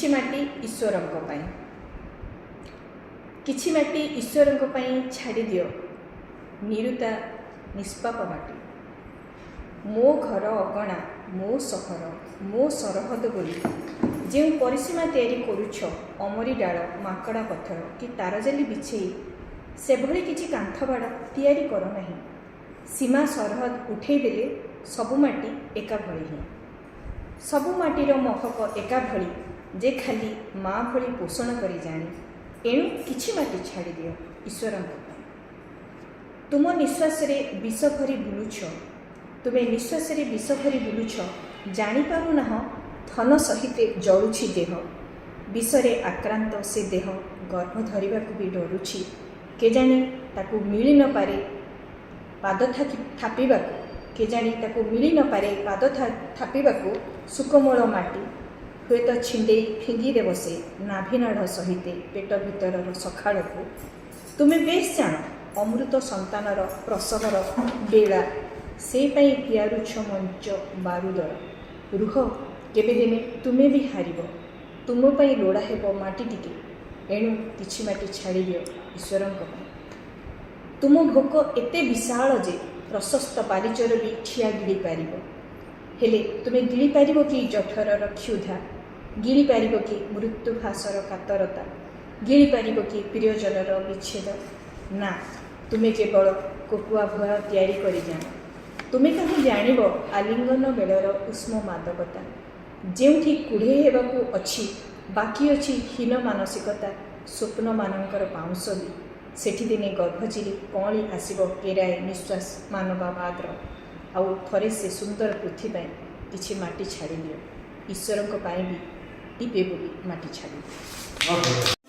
किछि माटी ईश्वरंक पई किछि माटी ईश्वरंक पई छाड़ी दियो निरुता निष्पाप माटी मो घर अगणा मो सहर मो सरहद बोली जो परिसीमा तैयारी करुछ अमरी डाल माकड़ा पत्थर कि तारजाली बिछेई से भली किछि कांथ बाड़ तैयारी कर नाही सीमा सरहद उठे देले सबु माटी एका भली ही सबु माटीर महक एका भली जे खाली माँ भली पोषण करी जानी एणु किछि माटी छाड़ी दियो ईश्वरंक तुम निश्वास रे विष भरी बुलुछ तुमे निश्वास रे विष भरी बुलुछ जानी पारु नाह थन सहिते जळुछि देह विषरे आक्रांत से देह गर्भ धरिबाकु भी डरुछि केजाणी ताकु मिली न पारे पाद थापिबाकु केजाणी ताकु मिली न पारे पाद थापिबाकु सुकोमल माटी हुए तो छिंडे फिंगी देव से नाभिनाढ़ सहिते पेट भीतर सखाड़ को तुम्हें बेस जान अमृत संतानर प्रसवर बेला से पियारुछ मंच बारुदर रुह केबे दिने तुम्हें भी हार तुम लोड़ा हेब माटी टिके एणु किछि माटी छाड़ी दियो ईश्वरंक तुम भोक एते विशाल जे प्रशस्त पारिचर भी ठिया गिड़ी पारिबो हेले तुमे गिली पारिबो कि जठरर क्षुधा गिली पारिबो कि मृत्युभासर कातरता गिली पारिबो कि प्रियजनर विच्छेद ना तुमे केवल कोकुआ भय तैयारी करि जान तुमे कहीं जानिबो आलिंगन बेलर उष्म मादकता जेउठी कुढ़े हेबाकू अछि बाकी अछि हीन मानसिकता स्वप्न मानकर पाउंस भी सेठी दिने गर्भचिरी कौली आसिबो केराए निश्वास मानवा बाग्र आउ थरे से सुंदर पृथ्वी किछि माटी छाड़ी दियो ईश्वरंक पाई भी टीपे बोली माटी छाड़ी।